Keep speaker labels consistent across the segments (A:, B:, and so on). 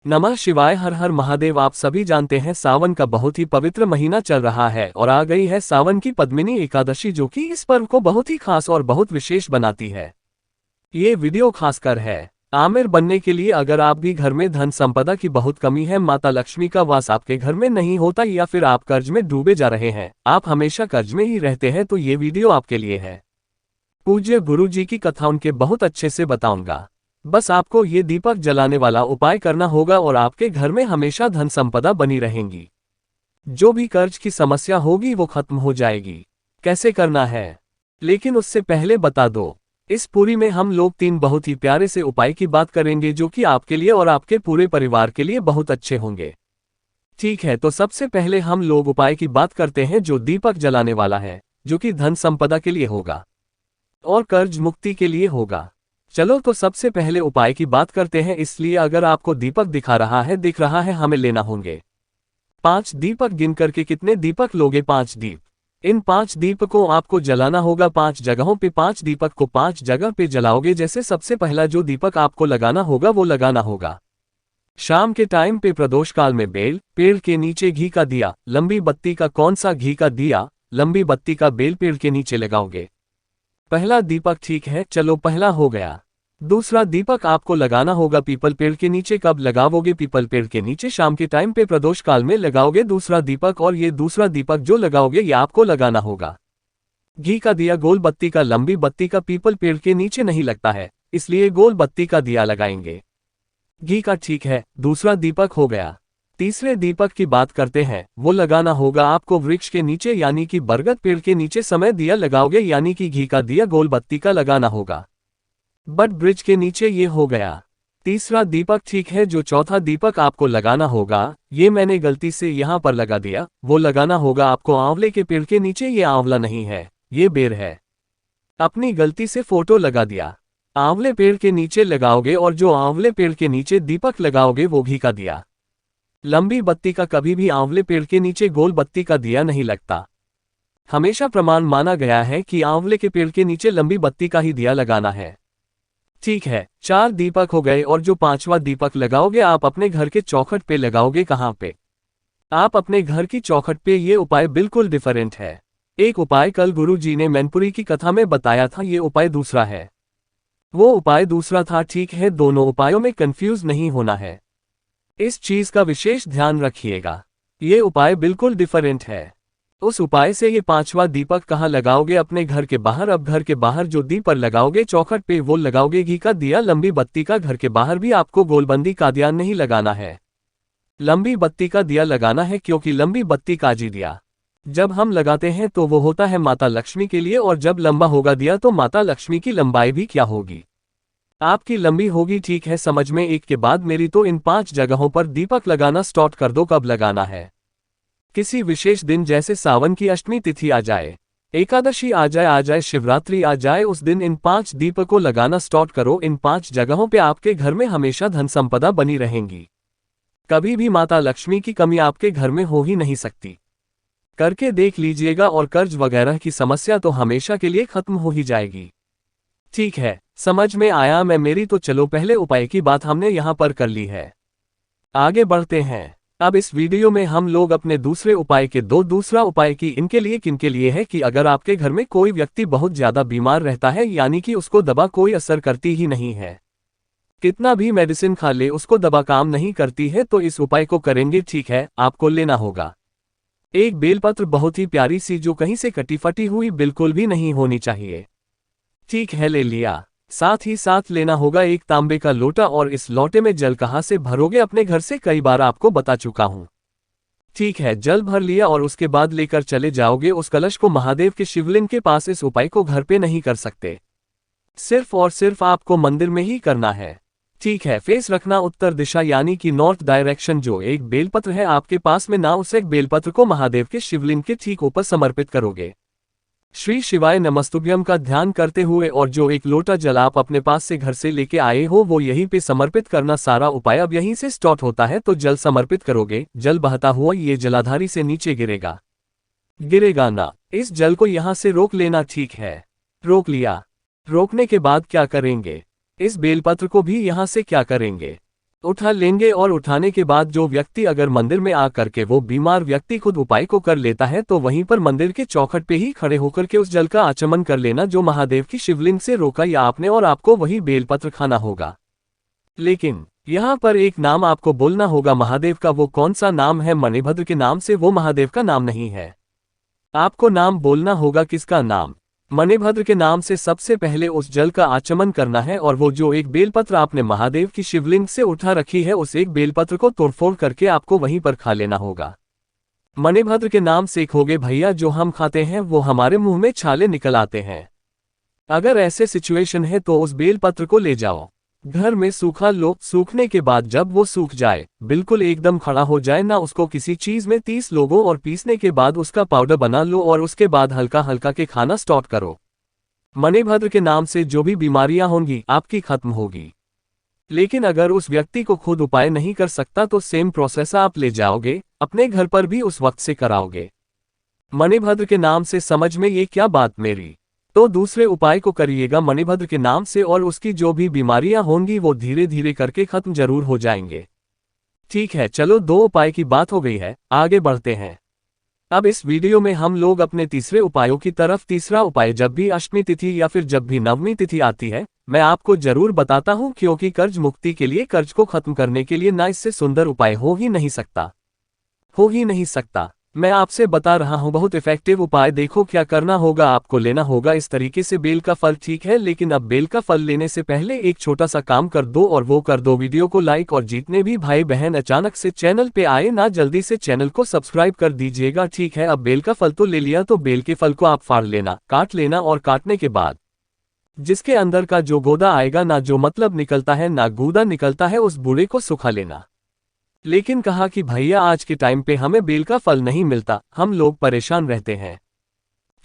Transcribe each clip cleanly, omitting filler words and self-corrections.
A: नमः शिवाय। हर हर महादेव। आप सभी जानते हैं सावन का बहुत ही पवित्र महीना चल रहा है और आ गई है सावन की पद्मिनी एकादशी, जो कि इस पर्व को बहुत ही खास और बहुत विशेष बनाती है। ये वीडियो खासकर है आमिर बनने के लिए। अगर आप भी घर में धन संपदा की बहुत कमी है, माता लक्ष्मी का वास आपके घर में नहीं होता, या फिर आप कर्ज में डूबे जा रहे हैं, आप हमेशा कर्ज में ही रहते हैं, तो ये वीडियो आपके लिए है। पूज्य गुरु जी की कथा उनके बहुत अच्छे से बताऊंगा। बस आपको ये दीपक जलाने वाला उपाय करना होगा और आपके घर में हमेशा धन संपदा बनी रहेंगी। जो भी कर्ज की समस्या होगी वो खत्म हो जाएगी। कैसे करना है, लेकिन उससे पहले बता दो, इस पूरी में हम लोग 3 बहुत ही प्यारे से उपाय की बात करेंगे, जो कि आपके लिए और आपके पूरे परिवार के लिए बहुत अच्छे होंगे। ठीक है, तो सबसे पहले हम लोग उपाय की बात करते हैं जो दीपक जलाने वाला है, जो कि धन संपदा के लिए होगा और कर्ज मुक्ति के लिए होगा। चलो तो सबसे पहले उपाय की बात करते हैं। इसलिए अगर आपको दीपक दिख रहा है, हमें लेना होंगे 5 दीपक। गिन करके कितने दीपक लोगे? 5 दीप। इन 5 दीप को आपको जलाना होगा 5 जगहों पे। 5 दीपक को 5 जगह पे जलाओगे। जैसे सबसे पहला जो दीपक आपको लगाना होगा वो लगाना होगा शाम के टाइम पे प्रदोष काल में बेल पेड़ के नीचे घी का दिया। लंबी बत्ती का कौन सा घी का दिया? लंबी बत्ती का बेल पेड़ के नीचे लगाओगे। पहला दीपक, ठीक है, चलो पहला हो गया। दूसरा दीपक आपको लगाना होगा पीपल पेड़ के नीचे। कब लगाओगे? पीपल पेड़ के नीचे शाम के टाइम पे प्रदोष काल में लगाओगे दूसरा दीपक। और ये दूसरा दीपक जो लगाओगे ये आपको लगाना होगा घी का दिया गोल बत्ती का। लंबी बत्ती का पीपल पेड़ के नीचे नहीं लगता है, इसलिए गोल बत्ती का दिया लगाएंगे घी का। ठीक है, दूसरा दीपक हो गया। तीसरे दीपक की बात करते हैं। वो लगाना होगा आपको वृक्ष के नीचे, यानी कि बरगद पेड़ के नीचे समय दिया लगाओगे, यानी कि घी का दिया गोल बत्ती का लगाना होगा बट ब्रिज के नीचे। ये हो गया तीसरा दीपक। ठीक है, जो चौथा दीपक आपको लगाना होगा, ये मैंने गलती से यहाँ पर लगा दिया, वो लगाना होगा आपको आंवले के पेड़ के नीचे। ये आंवला नहीं है, ये बेर है। अपनी गलती से फोटो लगा दिया। आंवले पेड़ के नीचे लगाओगे और जो आंवले पेड़ के नीचे दीपक लगाओगे वो घी का दिया। लंबी बत्ती का कभी भी आंवले पेड़ के नीचे गोल बत्ती का दिया नहीं लगता। हमेशा प्रमाण माना गया है कि आंवले के पेड़ के नीचे लंबी बत्ती का ही दिया लगाना है। ठीक है, 4 दीपक हो गए। और जो 5वां दीपक लगाओगे आप अपने घर के चौखट पे लगाओगे। कहाँ पे? आप अपने घर की चौखट पे। ये उपाय बिल्कुल डिफरेंट है। एक उपाय कल गुरु जी ने मैनपुरी की कथा में बताया था, ये उपाय दूसरा है। वो उपाय दूसरा था, ठीक है। दोनों उपायों में कंफ्यूज नहीं होना है, इस चीज का विशेष ध्यान रखिएगा। ये उपाय बिल्कुल डिफरेंट है। उस उपाय से ये 5वां दीपक कहाँ लगाओगे? अपने घर के बाहर। अब घर के बाहर जो दीपक लगाओगे चौखट पे, वो लगाओगे घी का दिया लंबी बत्ती का। घर के बाहर भी आपको गोलबंदी का दिया नहीं लगाना है, लंबी बत्ती का दिया लगाना है, क्योंकि लंबी बत्ती का जी दिया जब हम लगाते हैं तो वो होता है माता लक्ष्मी के लिए, और जब लंबा होगा दिया तो माता लक्ष्मी की लंबाई भी क्या होगी? आपकी लंबी होगी। ठीक है, समझ में एक के बाद मेरी। तो इन 5 जगहों पर दीपक लगाना स्टार्ट कर दो। कब लगाना है? किसी विशेष दिन, जैसे सावन की अष्टमी तिथि आ जाए, एकादशी आ जाए, शिवरात्रि आ जाए, उस दिन इन 5 दीपक को लगाना स्टार्ट करो। इन 5 जगहों पे आपके घर में हमेशा धन संपदा बनी रहेंगी। कभी भी माता लक्ष्मी की कमी आपके घर में हो ही नहीं सकती। करके देख लीजिएगा और कर्ज वगैरह की समस्या तो हमेशा के लिए खत्म हो ही जाएगी। ठीक है, समझ में आया मैं मेरी। तो चलो पहले उपाय की बात हमने यहाँ पर कर ली है, आगे बढ़ते हैं। अब इस वीडियो में हम लोग अपने दूसरे उपाय के दूसरा उपाय की इनके लिए किनके लिए है कि अगर आपके घर में कोई व्यक्ति बहुत ज्यादा बीमार रहता है, यानी कि उसको दवा कोई असर करती ही नहीं है, कितना भी मेडिसिन खा ले उसको दवा काम नहीं करती है, तो इस उपाय को करेंगे। ठीक है, आपको लेना होगा एक बेलपत्र, बहुत ही प्यारी सी, जो कहीं से कटी फटी हुई बिल्कुल भी नहीं होनी चाहिए। ठीक है, ले लिया। साथ ही साथ लेना होगा एक तांबे का लोटा, और इस लोटे में जल कहाँ से भरोगे? अपने घर से, कई बार आपको बता चुका हूं। ठीक है, जल भर लिया और उसके बाद लेकर चले जाओगे उस कलश को महादेव के शिवलिंग के पास। इस उपाय को घर पे नहीं कर सकते, सिर्फ और सिर्फ आपको मंदिर में ही करना है। ठीक है, फेस रखना उत्तर दिशा, यानी कि नॉर्थ डायरेक्शन। जो एक बेलपत्र है आपके पास में ना, उस एक बेलपत्र को महादेव के शिवलिंग के ठीक ऊपर समर्पित करोगे। श्री शिवाय नमस्तुभ्यम का ध्यान करते हुए, और जो एक लोटा जल आप अपने पास से घर से लेके आए हो वो यहीं पे समर्पित करना। सारा उपाय अब यहीं से स्टार्ट होता है। तो जल समर्पित करोगे, जल बहता हुआ ये जलाधारी से नीचे गिरेगा ना। इस जल को यहां से रोक लेना। ठीक है, रोक लिया। रोकने के बाद क्या करेंगे? इस बेलपत्र को भी यहां से क्या करेंगे? उठा लेंगे और उठाने के बाद जो व्यक्ति अगर मंदिर में आकर के वो बीमार व्यक्ति खुद उपाय को कर लेता है तो वहीं पर मंदिर के चौखट पे ही खड़े होकर के उस जल का आचमन कर लेना जो महादेव की शिवलिंग से रोका या आपने, और आपको वही बेलपत्र खाना होगा। लेकिन यहाँ पर एक नाम आपको बोलना होगा महादेव का। वो कौन सा नाम है? मणिभद्र के नाम से वो महादेव का नाम नहीं है। आपको नाम बोलना होगा। किसका नाम? मणिभद्र के नाम से सबसे पहले उस जल का आचमन करना है और वो जो एक बेलपत्र आपने महादेव की शिवलिंग से उठा रखी है उस एक बेलपत्र को तोड़फोड़ करके आपको वहीं पर खा लेना होगा। मणिभद्र के नाम से खोगे भैया जो हम खाते हैं वो हमारे मुंह में छाले निकल आते हैं। अगर ऐसे सिचुएशन है तो उस बेलपत्र को ले जाओ, घर में सूखा लो। सूखने के बाद जब वो सूख जाए, बिल्कुल एकदम खड़ा हो जाए ना, उसको किसी चीज में 30 लोगों और पीसने के बाद उसका पाउडर बना लो और उसके बाद हल्का हल्का के खाना स्टार्ट करो। मणिभद्र के नाम से जो भी बीमारियां होंगी आपकी खत्म होगी। लेकिन अगर उस व्यक्ति को खुद उपाय नहीं कर सकता तो सेम प्रोसेस आप ले जाओगे, अपने घर पर भी उस वक्त से कराओगे। मणिभद्र के नाम से समझ में ये क्या बात मेरी? तो दूसरे उपाय को करिएगा मणिभद्र के नाम से और उसकी जो भी बीमारियां होंगी वो धीरे धीरे करके खत्म जरूर हो जाएंगे। ठीक है, चलो 2 उपाय की बात हो गई है, आगे बढ़ते हैं। अब इस वीडियो में हम लोग अपने तीसरे उपायों की तरफ। तीसरा उपाय जब भी अष्टमी तिथि या फिर जब भी नवमी तिथि आती है मैं आपको जरूर बताता हूं, क्योंकि कर्ज मुक्ति के लिए, कर्ज को खत्म करने के लिए ना इससे सुंदर उपाय हो ही नहीं सकता। मैं आपसे बता रहा हूं बहुत इफेक्टिव उपाय। देखो क्या करना होगा, आपको लेना होगा इस तरीके से बेल का फल। ठीक है, लेकिन अब बेल का फल लेने से पहले एक छोटा सा काम कर दो और वो कर दो वीडियो को लाइक, और जितने भी भाई बहन अचानक से चैनल पे आए ना जल्दी से चैनल को सब्सक्राइब कर दीजिएगा। ठीक है, अब बेल का फल तो ले लिया, तो बेल के फल को आप फाड़ लेना, काट लेना, और काटने के बाद जिसके अंदर का जो गूदा आएगा ना, जो मतलब निकलता है ना गूदा निकलता है, उस बूढ़े को सुखा लेना। लेकिन कहा कि भैया आज के टाइम पे हमें बेल का फल नहीं मिलता, हम लोग परेशान रहते हैं,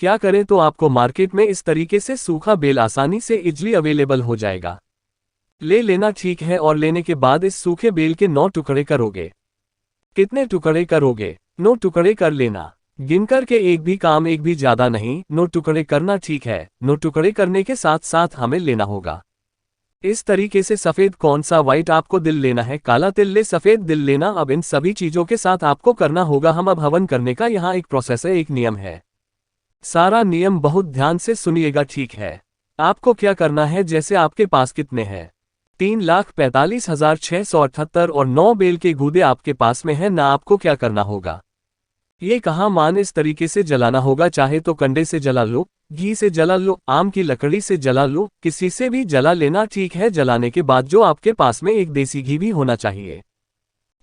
A: क्या करें? तो आपको मार्केट में इस तरीके से सूखा बेल आसानी से इजली अवेलेबल हो जाएगा, ले लेना। ठीक है, और लेने के बाद इस सूखे बेल के 9 टुकड़े करोगे। कितने टुकड़े करोगे? 9 टुकड़े कर लेना, गिनकर के एक भी काम, एक भी ज्यादा नहीं, 9 टुकड़े करना। ठीक है, 9 टुकड़े करने के साथ साथ हमें लेना होगा इस तरीके से सफेद, कौन सा व्हाइट आपको दिल लेना है, काला तिल ले, सफेद दिल लेना। अब इन सभी चीजों के साथ आपको करना होगा हम अब हवन करने का यहाँ एक प्रोसेस है, एक नियम है। सारा नियम बहुत ध्यान से सुनिएगा। ठीक है, आपको क्या करना है, जैसे आपके पास कितने हैं 3,45,678 और 9 बेल के गूदे आपके पास में है ना, आपको क्या करना होगा, ये कहाँ मान इस तरीके से जलाना होगा। चाहे तो कंडे से जला लो, घी से जला लो, आम की लकड़ी से जला लो, किसी से भी जला लेना। ठीक है, जलाने के बाद जो आपके पास में एक देसी घी भी होना चाहिए।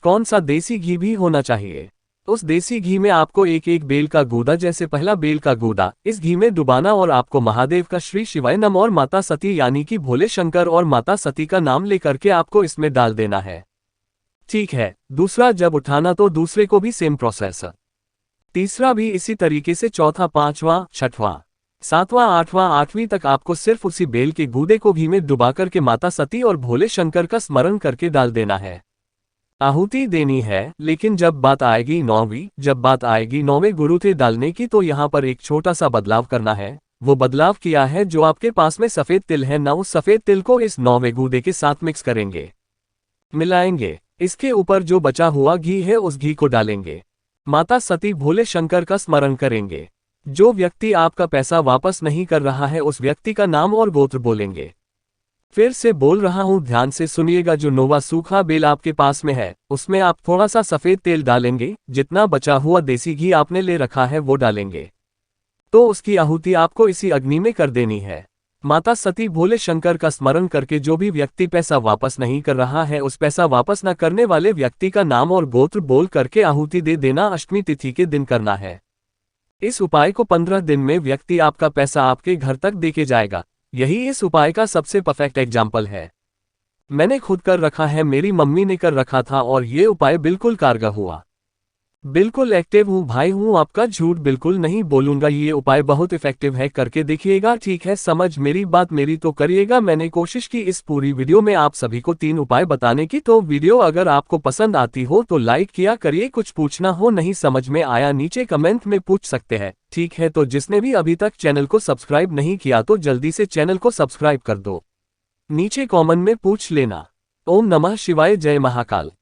A: कौन सा देसी घी भी होना चाहिए? उस देसी घी में आपको एक एक बेल का गूदा, जैसे पहला बेल का गूदा इस घी में डुबाना और आपको महादेव का श्री शिवाय नम और माता सती यानी कि भोले शंकर और माता सती का नाम लेकर के आपको इसमें डाल देना है। ठीक है, दूसरा जब उठाना तो दूसरे को भी सेम प्रोसेस, तीसरा भी इसी तरीके से, चौथा, पांचवा, छठवां, सातवां, आठवीं तक आपको सिर्फ उसी बेल के गूदे को घी में डुबाकर के माता सती और भोले शंकर का स्मरण करके डाल देना है। आहुति देनी है, लेकिन जब बात आएगी 9वें गुरु थे डालने की, तो यहाँ पर एक छोटा सा बदलाव करना है। वो बदलाव किया है, जो आपके पास में सफेद तिल है ना, उस सफेद तिल को इस 9वें गूदे के साथ मिक्स करेंगे, मिलाएंगे। इसके ऊपर जो बचा हुआ घी है उस घी को डालेंगे, माता सती भोले शंकर का स्मरण करेंगे। जो व्यक्ति आपका पैसा वापस नहीं कर रहा है उस व्यक्ति का नाम और गोत्र बोलेंगे। फिर से बोल रहा हूं, ध्यान से सुनिएगा। जो नोवा सूखा बेल आपके पास में है उसमें आप थोड़ा सा सफेद तेल डालेंगे, जितना बचा हुआ देसी घी आपने ले रखा है वो डालेंगे, तो उसकी आहुति आपको इसी अग्नि में कर देनी है। माता सती भोले शंकर का स्मरण करके जो भी व्यक्ति पैसा वापस नहीं कर रहा है उस पैसा वापस न करने वाले व्यक्ति का नाम और गोत्र बोल करके आहुति दे देना। अष्टमी तिथि के दिन करना है। इस उपाय को 15 दिन में व्यक्ति आपका पैसा आपके घर तक देके जाएगा। यही इस उपाय का सबसे परफेक्ट एग्जाम्पल है। मैंने खुद कर रखा है, मेरी मम्मी ने कर रखा था और ये उपाय बिल्कुल कारगर हुआ। बिल्कुल एक्टिव हूँ भाई, हूँ आपका, झूठ बिल्कुल नहीं बोलूंगा। ये उपाय बहुत इफेक्टिव है, करके देखिएगा। ठीक है, समझ मेरी बात, मेरी तो करिएगा। मैंने कोशिश की इस पूरी वीडियो में आप सभी को 3 उपाय बताने की। तो वीडियो अगर आपको पसंद आती हो तो लाइक किया करिए। कुछ पूछना हो, नहीं समझ में आया, नीचे कमेंट में पूछ सकते हैं। ठीक है, तो जिसने भी अभी तक चैनल को सब्सक्राइब नहीं किया तो जल्दी से चैनल को सब्सक्राइब कर दो, नीचे कॉमेंट में पूछ लेना। ओम नमः शिवाय, जय महाकाल।